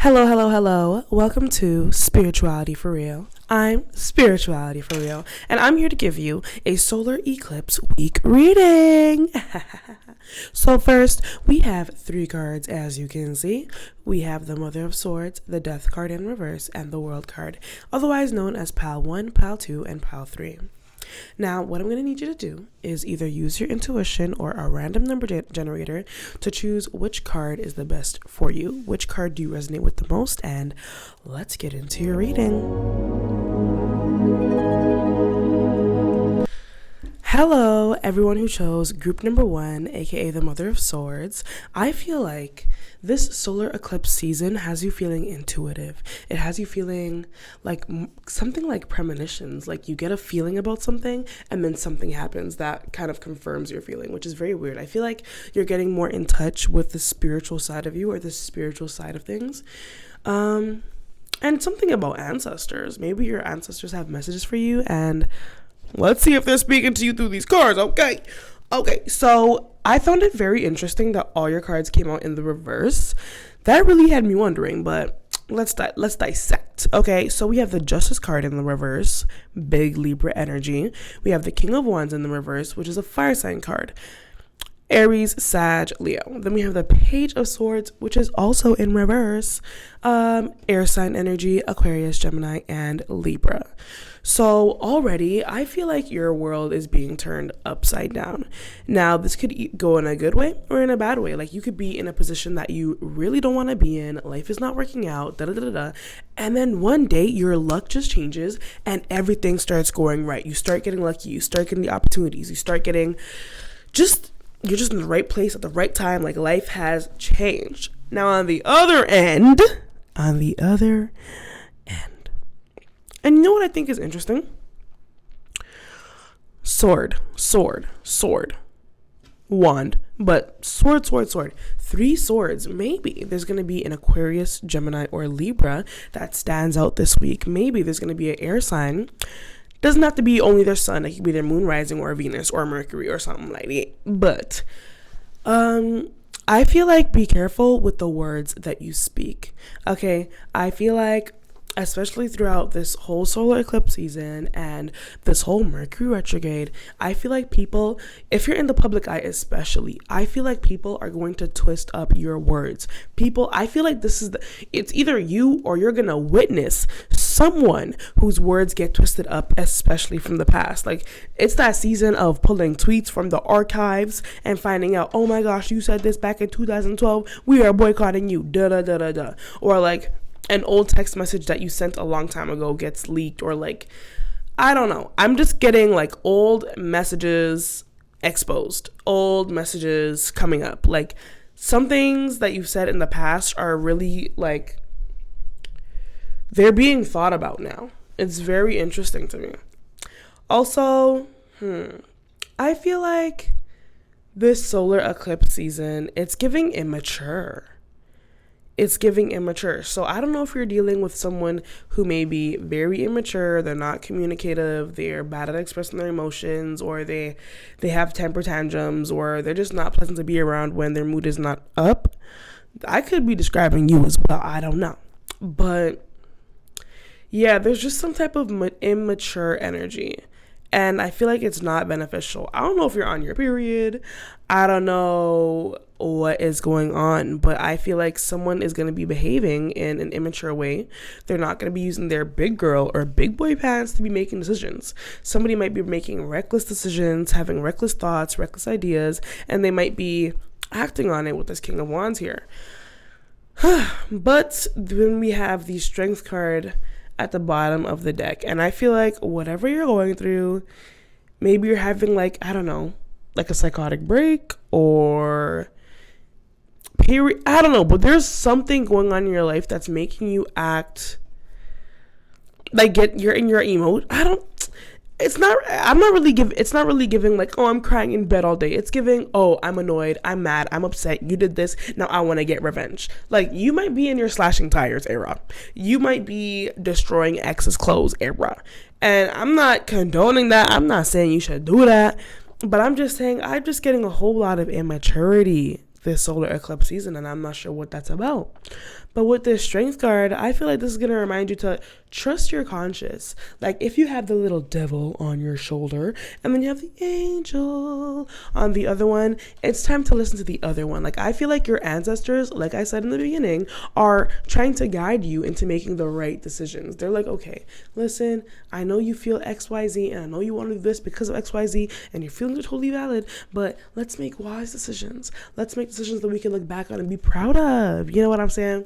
Hello, hello, hello. Welcome to Spirituality for Real. I'm Spirituality for Real, and I'm here to give you a solar eclipse week reading. So first, we have 3 cards, as you can see. We have the Mother of Swords, the Death card in reverse, and the World card, otherwise known as Pile 1, Pile 2, and Pile 3. Now, what I'm going to need you to do is either use your intuition or a random number generator to choose which card is the best for you. Which card do you resonate with the most? And let's get into your reading. Hello, everyone who chose group number 1, aka the Mother of Swords. I feel like this solar eclipse season has you feeling intuitive. It has you feeling like something like premonitions, like you get a feeling about something and then something happens that kind of confirms your feeling, which is very weird. I feel like you're getting more in touch with the spiritual side of you or the spiritual side of things. And something about ancestors. Maybe your ancestors have messages for you, and let's see if they're speaking to you through these cards. Okay, so I found it very interesting that all your cards came out in the reverse. That really had me wondering, but let's dissect. Okay, so we have the Justice card in the reverse, big Libra energy. We have the King of Wands in the reverse, which is a fire sign card. Aries, Sag, Leo. Then we have the Page of Swords, which is also in reverse. Air sign energy, Aquarius, Gemini, and Libra. So already, I feel like your world is being turned upside down. Now, this could go in a good way or in a bad way. Like, you could be in a position that you really don't want to be in. Life is not working out, and then one day, your luck just changes and everything starts going right. You start getting lucky. You start getting the opportunities. You start getting you're just in the right place at the right time. Like, life has changed. Now, on the other end, and you know what I think is interesting? Sword. Wand, but sword. 3 swords. Maybe there's going to be an Aquarius, Gemini, or Libra that stands out this week. Maybe there's going to be an air sign. Doesn't have to be only their sun. It could be their moon rising or Venus or Mercury or something like that. But I feel like be careful with the words that you speak. Okay, I feel like especially throughout this whole solar eclipse season and this whole Mercury retrograde, I feel like people, if you're in the public eye especially, I feel like people are going to twist up your words. I feel like it's either you or you're gonna witness someone whose words get twisted up, especially from the past. Like, it's that season of pulling tweets from the archives and finding out, oh my gosh, you said this back in 2012, we are boycotting you, or like an old text message that you sent a long time ago gets leaked, or like, I don't know. I'm just getting like old messages exposed, old messages coming up. Like, some things that you've said in the past are really like, they're being thought about now. It's very interesting to me. Also, I feel like this solar eclipse season, it's giving immature. So I don't know if you're dealing with someone who may be very immature, they're not communicative, they're bad at expressing their emotions, or they have temper tantrums, or they're just not pleasant to be around when their mood is not up. I could be describing you as well, I don't know. But yeah, there's just some type of immature energy. And I feel like it's not beneficial. I don't know if you're on your period. I don't know what is going on, but I feel like someone is going to be behaving in an immature way. They're not going to be using their big girl or big boy pants to be making decisions. Somebody might be making reckless decisions, having reckless thoughts, reckless ideas, and they might be acting on it with this King of Wands here. But then we have the Strength card at the bottom of the deck, and I feel like whatever you're going through, maybe you're having like, I don't know, like a psychotic break or period, I don't know, but there's something going on in your life that's making you act like you're in your emo. It's not really giving like, oh, I'm crying in bed all day. It's giving, oh, I'm annoyed, I'm mad, I'm upset, you did this, now I want to get revenge. Like, you might be in your slashing tires era. You might be destroying ex's clothes era. And I'm not condoning that. I'm not saying you should do that. But I'm just saying, I'm just getting a whole lot of immaturity this solar eclipse season, and I'm not sure what that's about. But with this strength card, I feel like this is going to remind you to trust your conscience. Like if you have the little devil on your shoulder and then you have the angel on the other one, it's time to listen to the other one. Like I feel like your ancestors, like I said in the beginning, are trying to guide you into making the right decisions. They're like, okay, listen, I know you feel XYZ and I know you want to do this because of XYZ and your feelings are totally valid, but let's make wise decisions. Let's make decisions that we can look back on and be proud of. You know what I'm saying?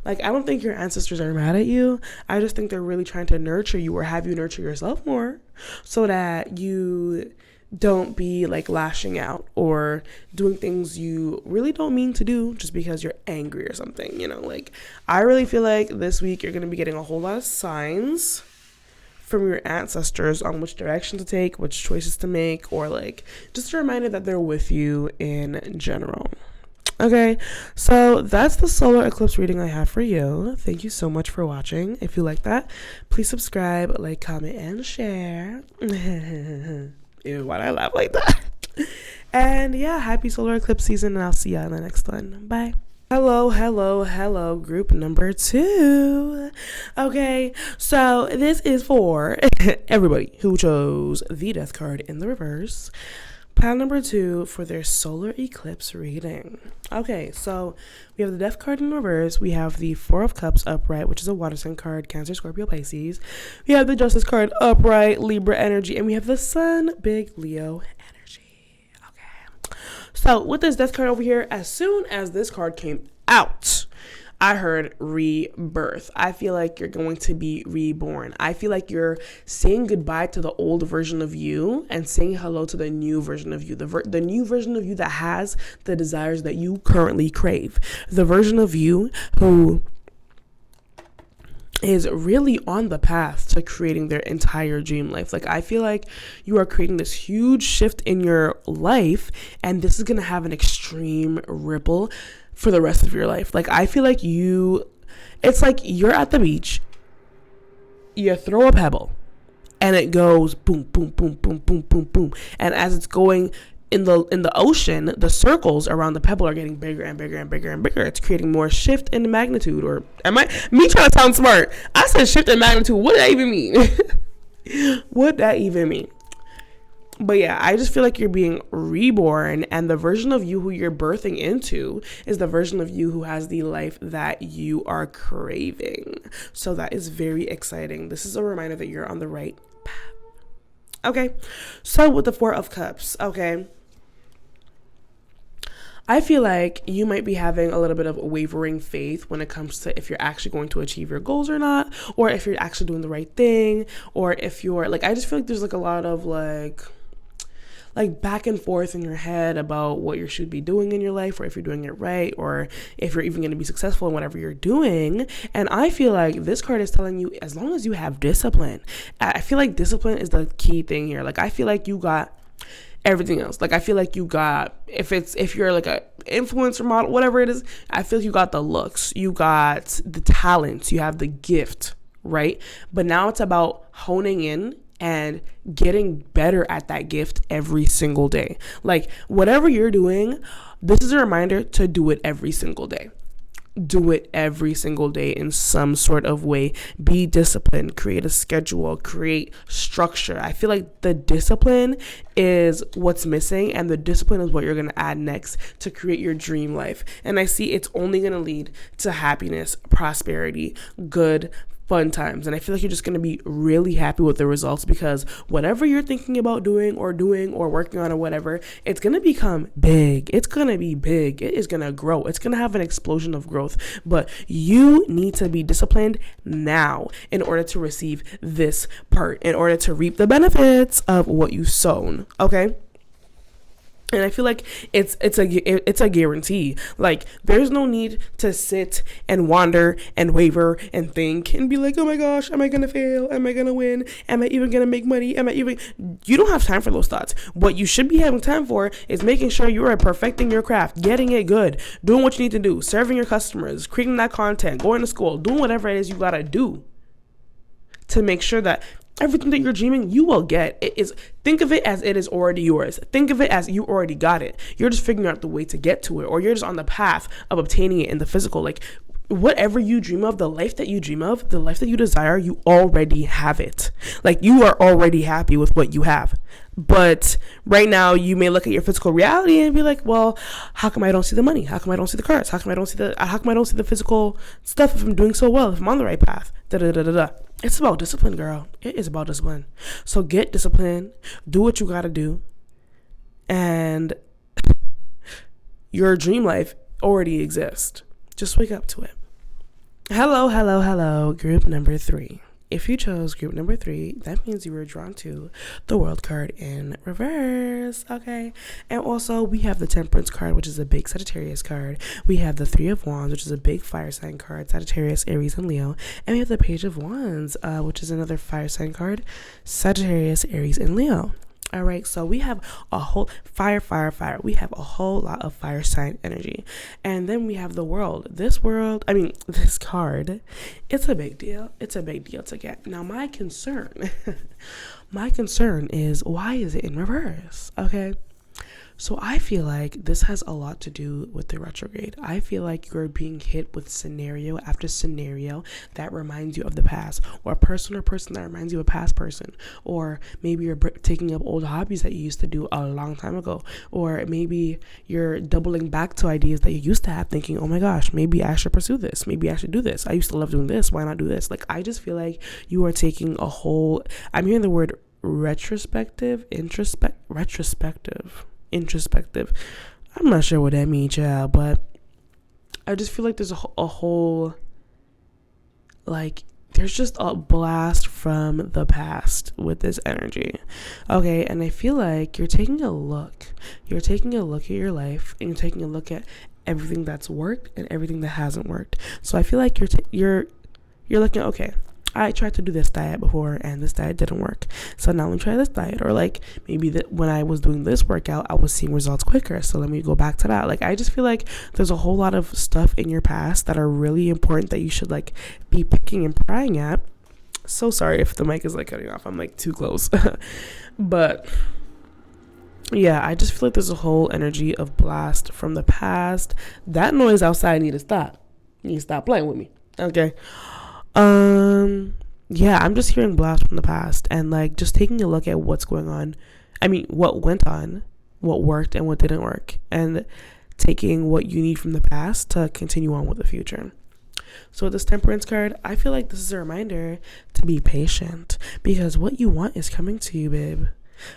Like, I don't think your ancestors are mad at you. I just think they're really trying to nurture you or have you nurture yourself more so that you don't be like lashing out or doing things you really don't mean to do just because you're angry or something, you know. Like I really feel like this week you're going to be getting a whole lot of signs from your ancestors on which direction to take, which choices to make, or like just a reminder that they're with you in general. Okay, so that's the solar eclipse reading I have for you. Thank you so much for watching. If you like that, please subscribe, like, comment, and share. Ew, why'd I laugh like that? And yeah, happy solar eclipse season, and I'll see ya in the next one. Bye. Hello, group number 2. Okay, so this is for everybody who chose the death card in the reverse. Pile number 2 for their solar eclipse reading. Okay, so we have the death card in reverse. We have the 4 of Cups upright, which is a water sign card, Cancer, Scorpio, Pisces. We have the Justice card upright, Libra energy, and we have the Sun, big Leo energy. Okay. So with this death card over here, as soon as this card came out, I heard rebirth. I feel like you're going to be reborn. I feel like you're saying goodbye to the old version of you and saying hello to the new version of you. The new version of you that has the desires that you currently crave. The version of you who is really on the path to creating their entire dream life. Like I feel like you are creating this huge shift in your life, and this is going to have an extreme ripple for the rest of your life. Like I feel like it's like you're at the beach, you throw a pebble and it goes boom, boom, boom, boom, boom, boom, boom. And as it's going in the ocean, the circles around the pebble are getting bigger and bigger and bigger and bigger. It's creating more shift in magnitude. Or me trying to sound smart? I said shift in magnitude. What did that even mean? What that even mean? But yeah, I just feel like you're being reborn, and the version of you who you're birthing into is the version of you who has the life that you are craving. So that is very exciting. This is a reminder that you're on the right path. Okay, so with the 4 of Cups, okay, I feel like you might be having a little bit of wavering faith when it comes to if you're actually going to achieve your goals or not, or if you're actually doing the right thing, or if you're like, I just feel like there's like a lot of like back and forth in your head about what you should be doing in your life, or if you're doing it right, or if you're even going to be successful in whatever you're doing. And I feel like this card is telling you, as long as you have discipline, I feel like discipline is the key thing here. Like I feel like you got everything else. Like I feel like you got, if you're like a influencer model, whatever it is, I feel like you got the looks, you got the talents, you have the gift, right? But now it's about honing in and getting better at that gift every single day. Like whatever you're doing, this is a reminder to do it every single day. Do it every single day in some sort of way. Be disciplined, create a schedule, create structure. I feel like the discipline is what's missing, and the discipline is what you're going to add next to create your dream life. And I see it's only going to lead to happiness, prosperity, good, fun times. And I feel like you're just going to be really happy with the results, because whatever you're thinking about doing or working on or whatever, it's going to become big. It's going to be big. It is going to grow. It's going to have an explosion of growth. But you need to be disciplined now in order to receive this part, in order to reap the benefits of what you've sown. Okay? And I feel like it's a guarantee. Like there's no need to sit and wander and waver and think and be like, oh my gosh, am I gonna fail? Am I gonna win? Am I even gonna make money? You don't have time for those thoughts. What you should be having time for is making sure you are perfecting your craft, getting it good, doing what you need to do, serving your customers, creating that content, going to school, doing whatever it is you gotta do to make sure that Everything that you're dreaming, you will get. Think of it as it is already yours. Think of it as you already got it. You're just figuring out the way to get to it, or you're just on the path of obtaining it in the physical. Like, whatever you dream of, the life that you dream of, the life that you desire, you already have it. Like, you are already happy with what you have. But right now, you may look at your physical reality and be like, well, how come I don't see the money? How come I don't see the cars? How come I don't see the physical stuff if I'm doing so well, if I'm on the right path? Da da da da da. It's about discipline, girl. It is about discipline. So get discipline, do what you gotta do, and your dream life already exists. Just wake up to it. Hello, group number 3. If you chose group number 3, that means you were drawn to the World card in reverse, okay? And also, we have the Temperance card, which is a big Sagittarius card. We have the 3 of Wands, which is a big fire sign card, Sagittarius, Aries, and Leo. And we have the Page of Wands, which is another fire sign card, Sagittarius, Aries, and Leo. All right, so we have a whole fire. We have a whole lot of fire sign energy. And then we have the world. This card, it's a big deal. It's a big deal to get. Now, my concern is, why is it in reverse? Okay. So I feel like this has a lot to do with the retrograde. I feel like you're being hit with scenario after scenario that reminds you of the past, or a person that reminds you of a past person, or maybe you're taking up old hobbies that you used to do a long time ago, or maybe you're doubling back to ideas that you used to have, thinking, oh my gosh, maybe I should pursue this. Maybe I should do this. I used to love doing this. Why not do this? Like, I just feel like you are taking I'm hearing the word retrospective. I'm not sure what that means, child, but I just feel like there's a whole, like, there's just a blast from the past with this energy. Okay, and I feel like you're taking a look at your life, and you're taking a look at everything that's worked and everything that hasn't worked. So I feel like you're looking, okay, I tried to do this diet before and this diet didn't work. So now let me try this diet. Or like, maybe when I was doing this workout, I was seeing results quicker. So let me go back to that. Like, I just feel like there's a whole lot of stuff in your past that are really important that you should like be picking and prying at. So sorry if the mic is like cutting off. I'm like too close. But yeah, I just feel like there's a whole energy of blast from the past. That noise outside need to stop. You need to stop playing with me. Okay. Yeah, I'm just hearing blast from the past and like just taking a look at what's going on. I mean, what went on, what worked and what didn't work, and taking what you need from the past to continue on with the future. So with this Temperance card, I feel like this is a reminder to be patient, because what you want is coming to you, babe.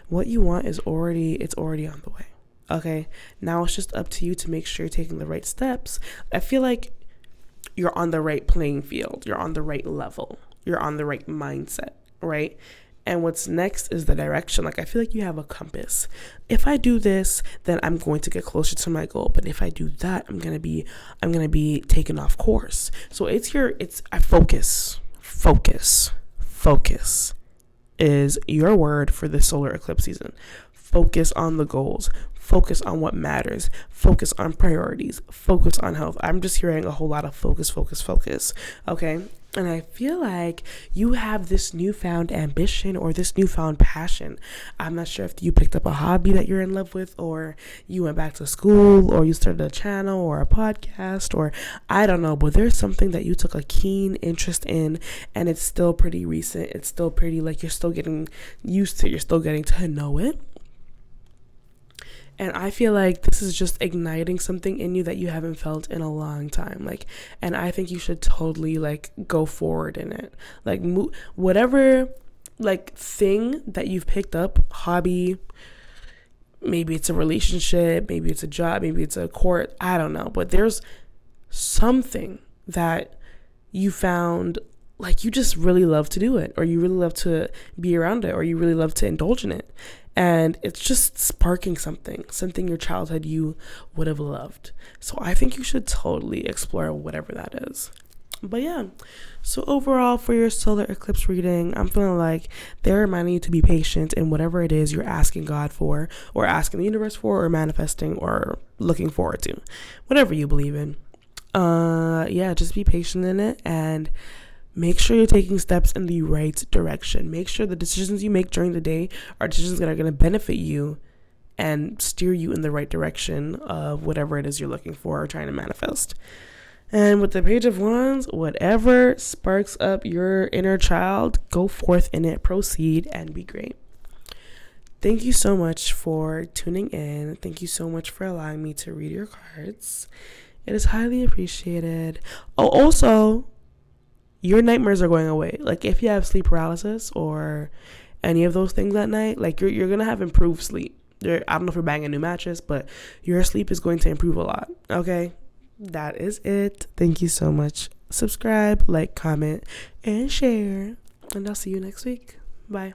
What you want is already on the way. Okay, now it's just up to you to make sure you're taking the right steps. I feel like you're on the right playing field. You're on the right level. You're on the right mindset, right? And what's next is the direction. Like, I feel like you have a compass. If I do this, then I'm going to get closer to my goal. But if I do that, I'm gonna be taken off course. So it's a focus. Focus is your word for the solar eclipse season. Focus on the goals. Focus on what matters. Focus on priorities. Focus on health. I'm just hearing a whole lot of focus. Okay? And I feel like you have this newfound ambition or this newfound passion. I'm not sure if you picked up a hobby that you're in love with, or you went back to school, or you started a channel or a podcast, or I don't know, but there's something that you took a keen interest in, and it's still pretty recent. It's still pretty, like, you're still getting used to it. You're still getting to know it. And I feel like this is just igniting something in you that you haven't felt in a long time. Like, and I think you should totally like go forward in it. Like, whatever like thing that you've picked up, hobby, maybe it's a relationship, maybe it's a job, maybe it's a court, I don't know. But there's something that you found, like, you just really love to do it, or you really love to be around it, or you really love to indulge in it. And it's just sparking something your childhood you would have loved. So I think you should totally explore whatever that is. But yeah, so overall for your solar eclipse reading, I'm feeling like they're reminding you to be patient in whatever it is you're asking God for, or asking the universe for, or manifesting, or looking forward to, whatever you believe in. Yeah, just be patient in it and Make sure you're taking steps in the right direction. Make sure the decisions you make during the day are decisions that are going to benefit you and steer you in the right direction of whatever it is you're looking for or trying to manifest. And with the Page of Wands, whatever sparks up your inner child, go forth in it, proceed, and be great. Thank you so much for tuning in. Thank you so much for allowing me to read your cards. It is highly appreciated. Oh, also, your nightmares are going away. Like, if you have sleep paralysis or any of those things at night, like, you're going to have improved sleep. I don't know if you're buying a new mattress, but your sleep is going to improve a lot. Okay? That is it. Thank you so much. Subscribe, like, comment, and share. And I'll see you next week. Bye.